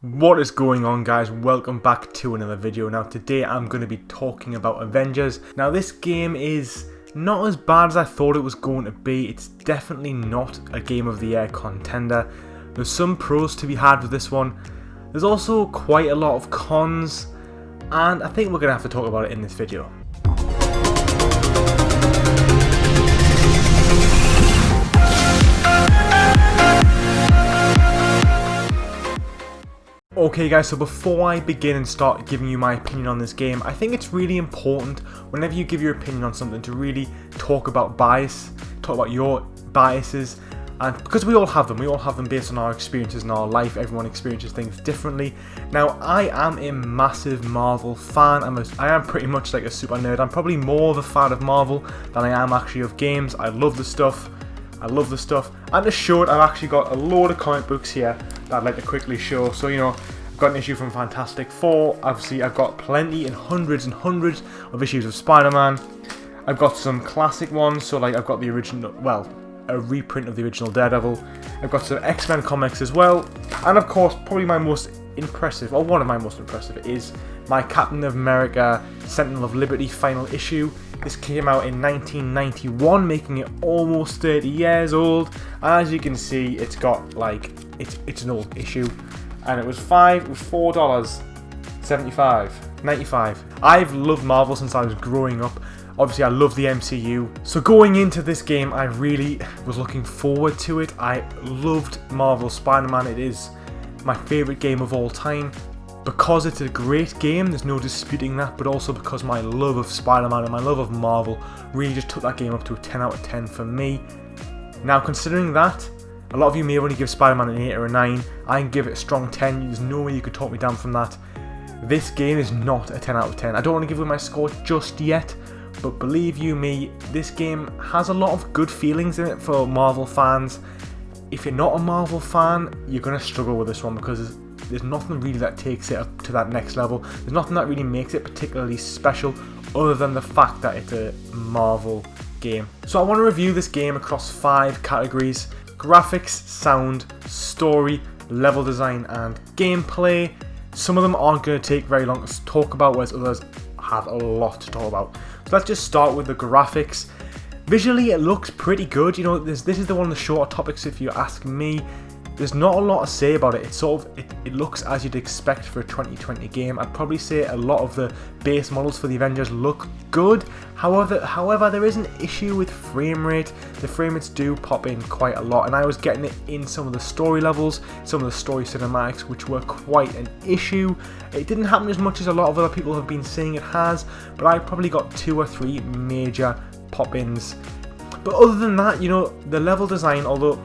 What is going on, guys? Welcome back to another video. Now today I'm going to be talking about Avengers. Now this game is not as bad as I thought it was going to be. It's definitely not a Game of the Year contender. There's some pros to be had with this one. There's also quite a lot of cons, and I think we're going to have to talk about it in this video. Okay guys, so before I begin and start giving you my opinion on this game, I think it's really important whenever you give your opinion on something to really talk about bias, talk about your biases, and because we all have them based on our experiences in our life. Everyone experiences things differently. Now I am a massive Marvel fan. I am pretty much like a super nerd. I'm probably more of a fan of Marvel than I am actually of games. I love the stuff. And to show it, I've actually got a load of comic books here that I'd like to quickly show. So, I've got an issue from Fantastic Four. Obviously, I've got plenty and hundreds of issues of Spider-Man. I've got some classic ones, so like I've got the original, well, a reprint of the original Daredevil. I've got some X-Men comics as well. And of course, probably my most impressive, or one of my most impressive, is my Captain America Sentinel of Liberty final issue. This came out in 1991, making it almost 30 years old. As you can see, it's got like it's an old issue, and it was $4.75, 95. I've loved Marvel since I was growing up. Obviously, I love the MCU. So going into this game, I really was looking forward to it. I loved Marvel Spider-Man. It is my favorite game of all time. Because it's a great game, there's no disputing that, but also because my love of Spider-Man and my love of Marvel really just took that game up to a 10 out of 10 for me. Now, considering that, a lot of you may only give Spider-Man an 8 or a 9. I can give it a strong 10. There's no way you could talk me down from that. This game is not a 10 out of 10. I don't want to give away my score just yet, but believe you me, this game has a lot of good feelings in it for Marvel fans. If you're not a Marvel fan, you're going to struggle with this one because there's nothing really that takes it up to that next level. There's nothing that really makes it particularly special other than the fact that it's a Marvel game. So I want to review this game across 5 categories: graphics, sound, story, level design, and gameplay. Some of them aren't going to take very long to talk about, whereas others have a lot to talk about. So let's just start with the graphics. Visually, it looks pretty good. This is one of the shorter topics if you ask me. There's not a lot to say about it. It looks as you'd expect for a 2020 game. I'd probably say a lot of the base models for the Avengers look good. However, there is an issue with frame rate. The frame rates do pop in quite a lot, and I was getting it in some of the story levels, some of the story cinematics, which were quite an issue. It didn't happen as much as a lot of other people have been saying it has, but I probably got 2 or 3 major pop-ins. But other than that, the level design, although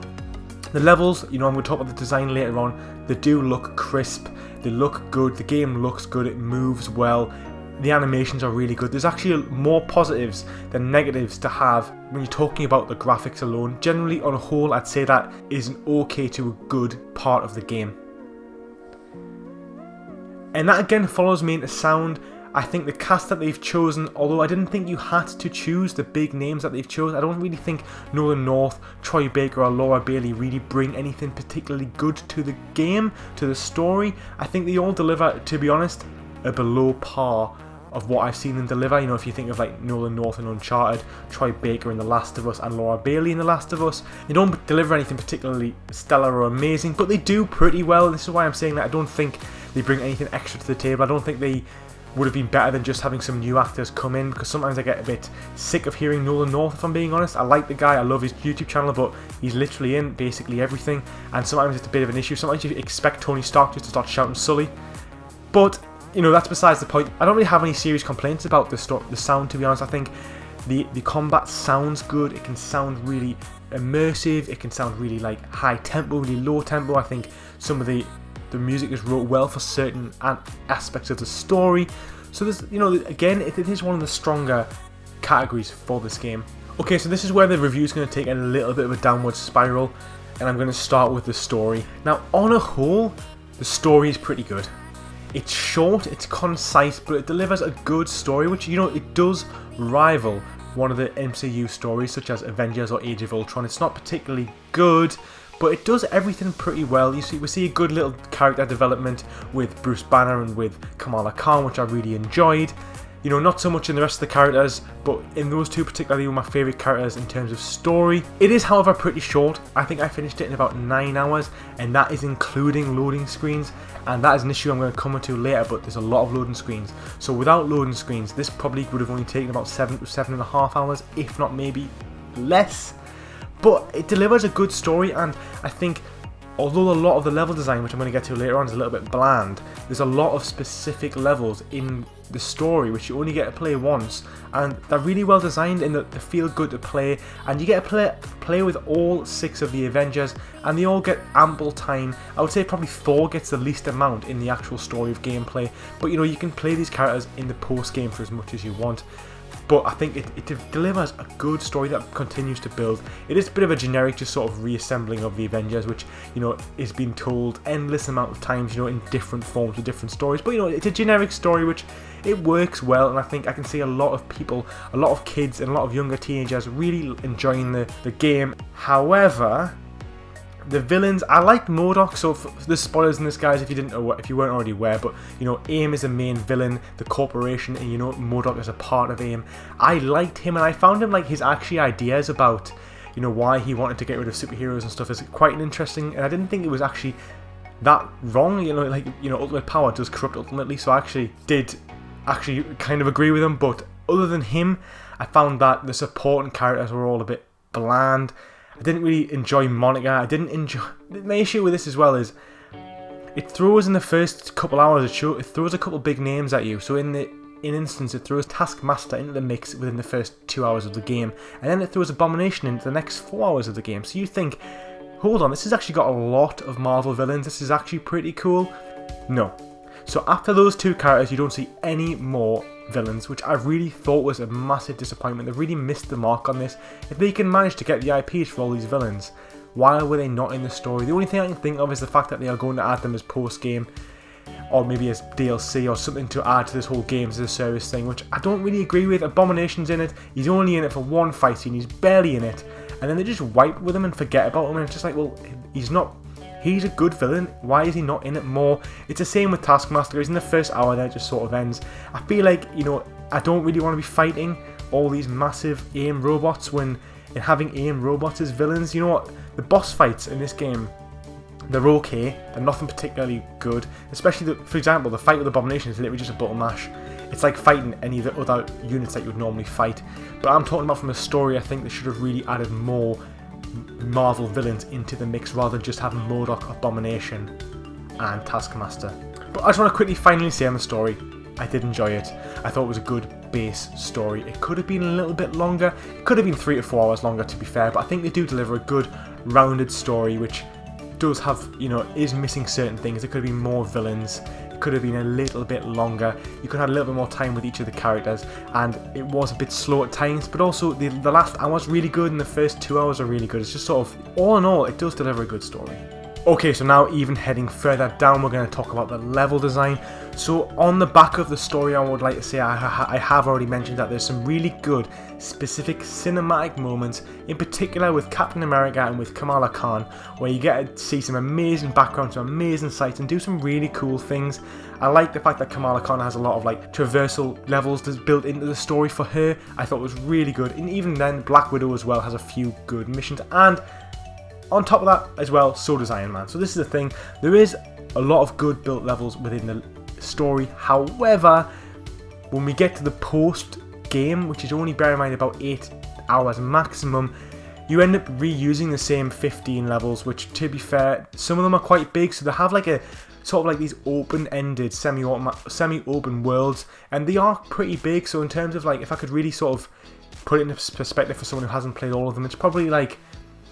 the levels, I'm going to talk about the design later on, they do look crisp, they look good, the game looks good, it moves well, the animations are really good. There's actually more positives than negatives to have when you're talking about the graphics alone. Generally, on a whole, I'd say that is an okay to a good part of the game. And that again follows me into sound. I think the cast that they've chosen, although I didn't think you had to choose the big names that they've chosen, I don't really think Nolan North, Troy Baker or Laura Bailey really bring anything particularly good to the game, to the story. I think they all deliver, to be honest, a below par of what I've seen them deliver. If you think of like Nolan North in Uncharted, Troy Baker in The Last of Us, and Laura Bailey in The Last of Us, they don't deliver anything particularly stellar or amazing, but they do pretty well. This is why I'm saying that I don't think they bring anything extra to the table. I don't think they would have been better than just having some new actors come in, because sometimes I get a bit sick of hearing Nolan North, if I'm being honest. I like the guy, I love his YouTube channel, but he's literally in basically everything, and sometimes it's a bit of an issue. Sometimes you expect Tony Stark just to start shouting Sully, but that's besides the point. I don't really have any serious complaints about the sound, to be honest. I think the combat sounds good. It can sound really immersive, it can sound really like high tempo, really low tempo. I think some of the music is wrote well for certain aspects of the story. So there's, again, it is one of the stronger categories for this game. Okay, so this is where the review is going to take a little bit of a downward spiral, and I'm going to start with the story. Now, on a whole, the story is pretty good. It's short, it's concise, but it delivers a good story, which, it does rival one of the MCU stories, such as Avengers or Age of Ultron. It's not particularly good, but it does everything pretty well. We see a good little character development with Bruce Banner and with Kamala Khan, which I really enjoyed. You know, not so much in the rest of the characters, but in those two particularly were my favourite characters in terms of story. It is, however, pretty short. I think I finished it in about 9 hours, and that is including loading screens, and that is an issue I'm going to come into later, but there's a lot of loading screens. So without loading screens, this probably would have only taken about 7 to 7.5 hours, if not maybe less. But it delivers a good story, and I think although a lot of the level design, which I'm going to get to later on, is a little bit bland, there's a lot of specific levels in the story which you only get to play once, and they're really well designed and they feel good to play, and you get to play with all 6 of the Avengers, and they all get ample time. I would say probably Thor gets the least amount in the actual story of gameplay, but you know, you can play these characters in the post game for as much as you want. But I think it delivers a good story that continues to build. It is a bit of a generic, just sort of reassembling of the Avengers, which, you know, is being told endless amount of times, you know, in different forms with different stories. But, you know, it's a generic story, which it works well, and I think I can see a lot of people, a lot of kids and a lot of younger teenagers really enjoying the game. However, the villains, I like MODOK, so there's spoilers in this, guys, if you weren't already aware, but you know, AIM is a main villain, the corporation, and you know, MODOK is a part of AIM. I liked him, and I found him, like, his actually ideas about, you know, why he wanted to get rid of superheroes and stuff is quite interesting, and I didn't think it was actually that wrong. You know, like, you know, ultimate power does corrupt ultimately, so I actually did kind of agree with him. But other than him, I found that the supporting characters were all a bit bland. I didn't really enjoy Monica. My issue with this as well is it throws in the first couple hours, it throws a couple big names at you. So in instance, it throws Taskmaster into the mix within the first 2 hours of the game, and then it throws Abomination into the next 4 hours of the game. So you think, hold on, this has actually got a lot of Marvel villains. This is actually pretty cool. No. So after those 2 characters, you don't see any more villains, which I really thought was a massive disappointment. They really missed the mark on this. If they can manage to get the IPs for all these villains, why were they not in the story? The only thing I can think of is the fact that they are going to add them as post-game, or maybe as DLC, or something to add to this whole game as a service thing, which I don't really agree with. Abomination's in it, he's only in it for one fight scene, he's barely in it, and then they just wipe with him and forget about him, and it's just like, well, he's a good villain, why is he not in it more? It's the same with Taskmaster. He's in the first hour, then it just sort of ends. I feel like, you know, I don't really want to be fighting all these massive AIM robots and having AIM robots as villains. You know what, the boss fights in this game, they're okay, they're nothing particularly good, especially, for example, the fight with Abomination is literally just a button mash. It's like fighting any of the other units that you would normally fight. But I'm talking about from a story, I think they should have really added more Marvel villains into the mix rather than just having MODOK, Abomination and Taskmaster. But I just want to quickly finally say on the story, I did enjoy it. I thought it was a good base story. It could have been a little bit longer, it could have been 3 to 4 hours longer to be fair, but I think they do deliver a good rounded story which does have, you know, is missing certain things. There could have been more villains, it could have been a little bit longer, you could have had a little bit more time with each of the characters, and it was a bit slow at times, but also the last hour was really good and the first 2 hours are really good. It's just sort of, all in all, it does deliver a good story. Okay, so now even heading further down, we're going to talk about the level design. So on the back of the story, I would like to say I have already mentioned that there's some really good specific cinematic moments, in particular with Captain America and with Kamala Khan, where you get to see some amazing backgrounds, some amazing sights, and do some really cool things. I like the fact that Kamala Khan has a lot of like traversal levels that's built into the story for her. I thought it was really good, and even then Black Widow as well has a few good missions, and on top of that as well, so does Iron Man. So this is the thing, there is a lot of good built levels within the story. However, when we get to the post game, which is only, bear in mind, about 8 hours maximum, you end up reusing the same 15 levels, which, to be fair, some of them are quite big, so they have like a sort of like these open-ended semi-open worlds, and they are pretty big. So in terms of like, if I could really sort of put it into perspective for someone who hasn't played all of them, it's probably like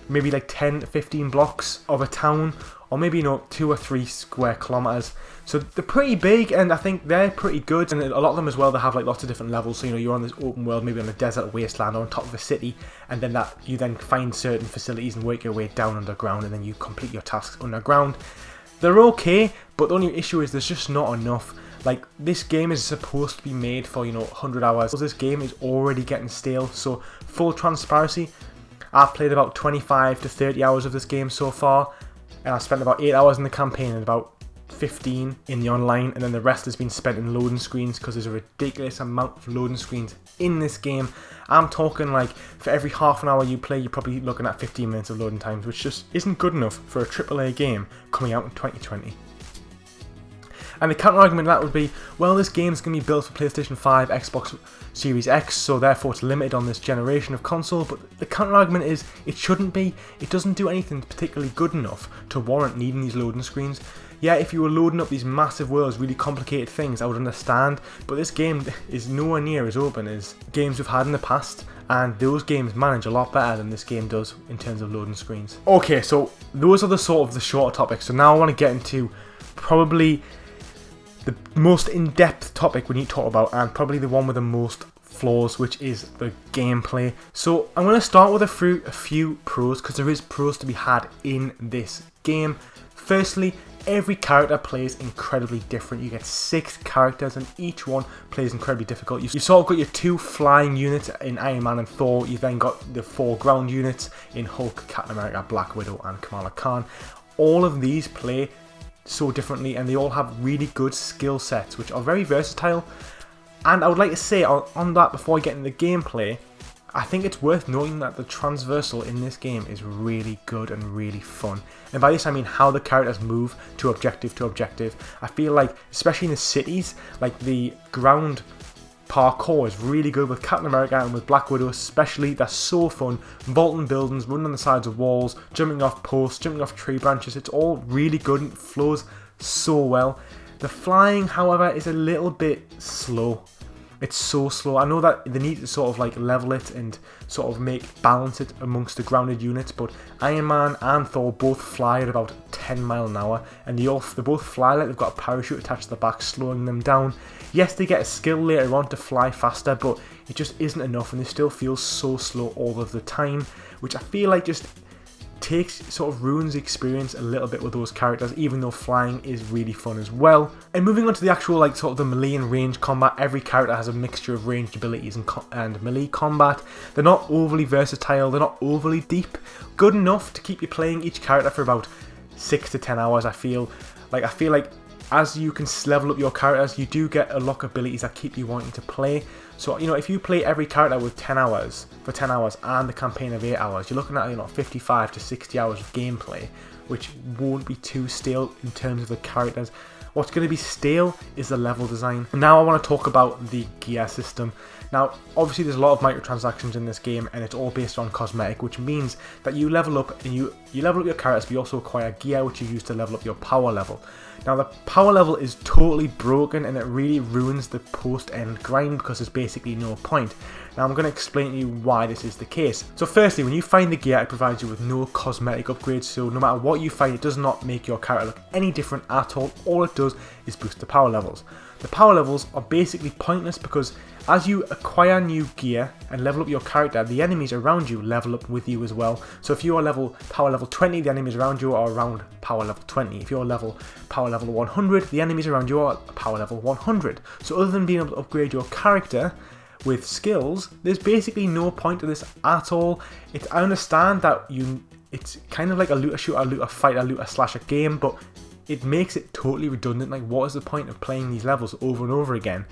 maybe like 10 to 15 blocks of a town, or maybe, you know, 2 or 3 square kilometers. So they're pretty big, and I think they're pretty good. And a lot of them as well, they have like lots of different levels. So, you know, you're on this open world, maybe on a desert wasteland or on top of a city, and then you then find certain facilities and work your way down underground, and then you complete your tasks underground. They're okay, but the only issue is there's just not enough. Like, this game is supposed to be made for, you know, 100 hours. This game is already getting stale, so full transparency, I've played about 25 to 30 hours of this game so far, and I've spent about 8 hours in the campaign and about 15 in the online, and then the rest has been spent in loading screens because there's a ridiculous amount of loading screens in this game. I'm talking like for every half an hour you play, you're probably looking at 15 minutes of loading times, which just isn't good enough for a AAA game coming out in 2020. And the counter argument to that would be, well, this game's going to be built for PlayStation 5, Xbox Series X, so therefore it's limited on this generation of console. But the counter argument is, it shouldn't be. It doesn't do anything particularly good enough to warrant needing these loading screens. Yeah, if you were loading up these massive worlds, really complicated things, I would understand. But this game is nowhere near as open as games we've had in the past, and those games manage a lot better than this game does in terms of loading screens. Okay, so those are the sort of the shorter topics. So now I want to get into probably the most in-depth topic we need to talk about, and probably the one with the most flaws, which is the gameplay. So I'm going to start with a few pros, because there is pros to be had in this game. Firstly, every character plays incredibly different. You get 6 characters and each one plays incredibly difficult. You've sort of got your 2 flying units in Iron Man and Thor. You've then got the 4 ground units in Hulk, Captain America, Black Widow and Kamala Khan. All of these play so differently, and they all have really good skill sets which are very versatile. And I would like to say on that, before I get into the gameplay, I think it's worth noting that the transversal in this game is really good and really fun. And by this I mean how the characters move to objective to objective. I feel like, especially in the cities, like the ground parkour is really good with Captain America and with Black Widow especially. They're so fun. Vaulting buildings, running on the sides of walls, jumping off posts, jumping off tree branches. It's all really good and it flows so well. The flying, however, is a little bit slow. It's so slow. I know that they need to sort of like level it and sort of balance it amongst the grounded units, but Iron Man and Thor both fly at about 10 miles an hour, and they both fly like they've got a parachute attached to the back, slowing them down. Yes, they get a skill later on to fly faster, but it just isn't enough, and they still feel so slow all of the time, which I feel like just ruins the experience a little bit with those characters, even though flying is really fun as well. And moving on to the actual sort of the melee and range combat, every character has a mixture of ranged abilities and melee combat. They're not overly versatile, they're not overly deep, good enough to keep you playing each character for about 6 to 10 hours. I feel like as you can level up your characters, you do get unlock abilities that keep you wanting to play. So, if you play every character with 10 hours, and the campaign of 8 hours, you're looking at, 55 to 60 hours of gameplay, which won't be too stale in terms of the characters. What's going to be stale is the level design. Now I want to talk about the gear system. Now, obviously there's a lot of microtransactions in this game, and it's all based on cosmetic, which means that you level up and you level up your characters, but you also acquire gear which you use to level up your power level. Now the power level is totally broken, and it really ruins the post-end grind because there's basically no point. Now I'm going to explain to you why this is the case. So firstly, when you find the gear, it provides you with no cosmetic upgrades, so no matter what you find, it does not make your character look any different at all. All it does is boost the power levels. The power levels are basically pointless because as you acquire new gear and level up your character, the enemies around you level up with you as well. So if you are power level 20, the enemies around you are around power level 20. If you're power level 100, the enemies around you are power level 100. So other than being able to upgrade your character with skills, there's basically no point to this at all. I understand that it's kind of like a looter shooter, looter fighter, looter slasher game, but it makes it totally redundant. Like, what is the point of playing these levels over and over again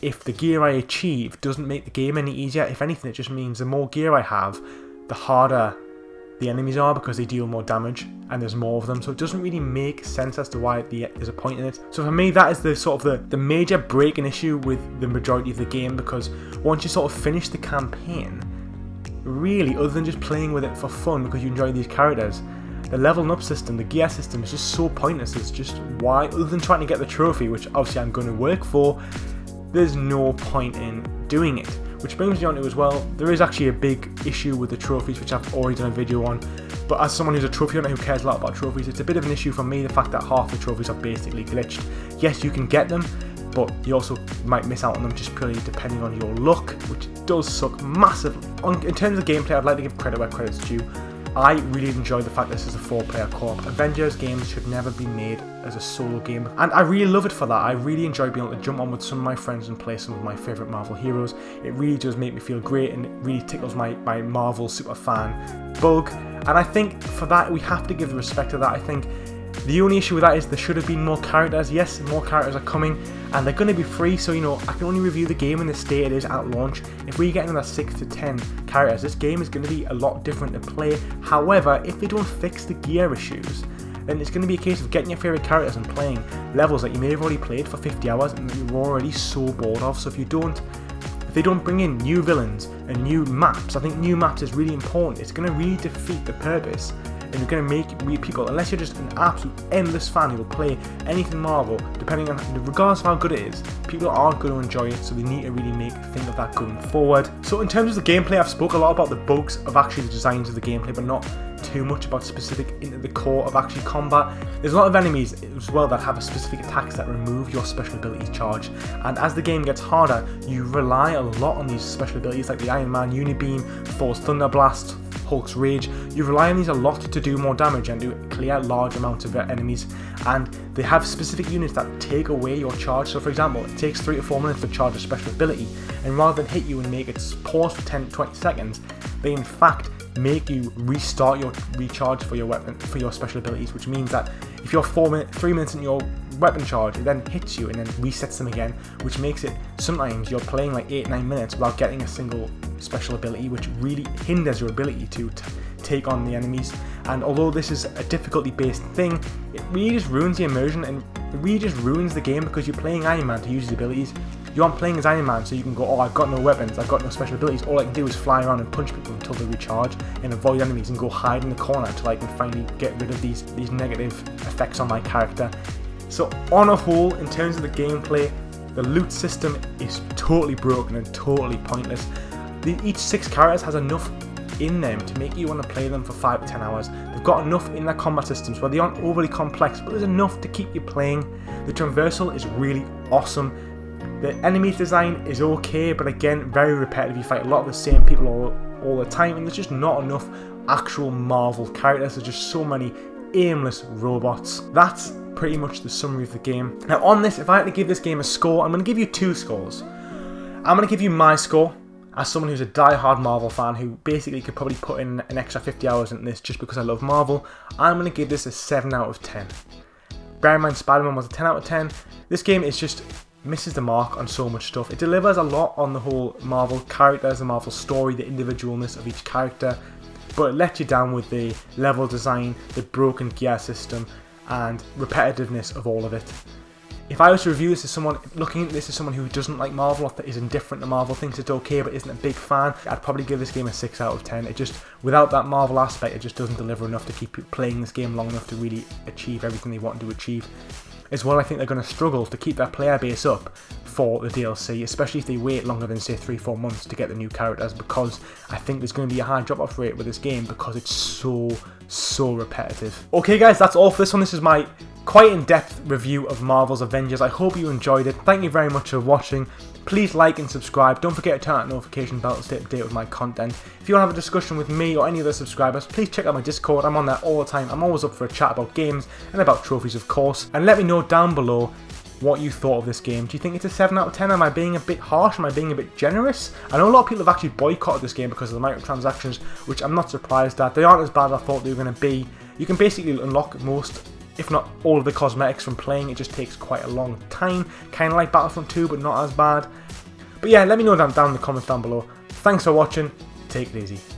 if the gear I achieve doesn't make the game any easier? If anything, it just means the more gear I have, the harder the enemies are because they deal more damage and there's more of them. So it doesn't really make sense as to why there's a point in it. So for me, that is the major breaking issue with the majority of the game, because once you sort of finish the campaign, really, other than just playing with it for fun because you enjoy these characters, the leveling up system, the gear system is just so pointless. It's just why, other than trying to get the trophy, which obviously I'm going to work for, there's no point in doing it. Which brings me on to as well, there is actually a big issue with the trophies, which I've already done a video on. But as someone who's a trophy hunter who cares a lot about trophies, it's a bit of an issue for me, the fact that half the trophies are basically glitched. Yes, you can get them, but you also might miss out on them just purely depending on your luck, which does suck massively. In terms of gameplay, I'd like to give credit where credit's due. I really enjoy the fact this is a 4-player co-op. Avengers games should never be made as a solo game, and I really love it for that. I really enjoy being able to jump on with some of my friends and play some of my favourite Marvel heroes. It really does make me feel great, and it really tickles my Marvel Superfan bug, and I think for that we have to give the respect to that. I think the only issue with that is there should have been more characters. Yes, more characters are coming, and they're going to be free, so I can only review the game in the state it is at launch. If we get another 6 to 10 characters, this game is going to be a lot different to play. However, if they don't fix the gear issues, then it's going to be a case of getting your favourite characters and playing levels that you may have already played for 50 hours and that you're already so bored of. So if they don't bring in new villains and new maps, I think new maps is really important. It's going to really defeat the purpose. And you're going to make people, unless you're just an absolute endless fan who will play anything Marvel, regardless of how good it is, people aren't going to enjoy it, so they need to really think of that going forward. So in terms of the gameplay, I've spoke a lot about the bugs of actually the designs of the gameplay, but not too much about specific into the core of actually combat. There's a lot of enemies as well that have a specific attacks that remove your special abilities charge, and as the game gets harder, you rely a lot on these special abilities like the Iron Man Unibeam, Thor's Thunderblast, Hulk's Rage. You rely on these a lot to do more damage and to clear large amounts of enemies, and they have specific units that take away your charge. So for example, it takes 3 to 4 minutes to charge a special ability, and rather than hit you and make it pause for 10-20 seconds, they in fact make you restart your recharge for your weapon, for your special abilities, which means that if you're 3 minutes in your weapon charge, it then hits you and then resets them again, which makes it sometimes you're playing like 8-9 minutes without getting a single special ability, which really hinders your ability to take on the enemies. And although this is a difficulty based thing, it really just ruins the immersion and it really just ruins the game, because you're playing Iron Man to use his abilities. You aren't playing as Iron Man so you can go, oh, I've got no weapons, I've got no special abilities, all I can do is fly around and punch people until they recharge and avoid enemies and go hide in the corner until I can finally get rid of these negative effects on my character. So on a whole, in terms of the gameplay, the loot system is totally broken and totally pointless. Each 6 characters has enough in them to make you want to play them for 5 to 10 hours. They've got enough in their combat systems where they aren't overly complex, but there's enough to keep you playing. The traversal is really awesome. The enemy design is okay, but again, very repetitive. You fight a lot of the same people all the time, and there's just not enough actual Marvel characters. There's just so many aimless robots. That's pretty much the summary of the game. Now on this, if I had to give this game a score, I'm going to give you 2 scores. I'm going to give you my score, as someone who's a die-hard Marvel fan who basically could probably put in an extra 50 hours in this just because I love Marvel. I'm going to give this a 7 out of 10. Bear in mind, Spider-Man was a 10 out of 10. This game is just misses the mark on so much stuff. It delivers a lot on the whole Marvel characters, the Marvel story, the individualness of each character, but it lets you down with the level design, the broken gear system, and repetitiveness of all of it. If I was to review this as someone looking at this as someone who doesn't like Marvel, or is indifferent to Marvel, thinks it's okay but isn't a big fan, I'd probably give this game a 6 out of 10. It just, without that Marvel aspect, it just doesn't deliver enough to keep you playing this game long enough to really achieve everything they want to achieve. As well, I think they're going to struggle to keep their player base up for the DLC, especially if they wait longer than say 3-4 months to get the new characters, because I think there's going to be a high drop-off rate with this game because it's so repetitive. Okay guys, that's all for this one. This is my quite in-depth review of Marvel's Avengers. I hope you enjoyed it. Thank you very much for watching. Please like and subscribe. Don't forget to turn on that notification bell to stay up to date with my content. If you want to have a discussion with me or any other subscribers, please check out my Discord. I'm on there all the time. I'm always up for a chat about games and about trophies, of course. And let me know down below what you thought of this game. Do you think it's a 7 out of 10? Am I being a bit harsh? Am I being a bit generous? I know a lot of people have actually boycotted this game because of the microtransactions, which I'm not surprised at. They aren't as bad as I thought they were going to be. You can basically unlock most, if not all, of the cosmetics from playing. It just takes quite a long time, kind of like Battlefront 2, but not as bad. But yeah, let me know down in the comments down below. Thanks for watching. Take it easy.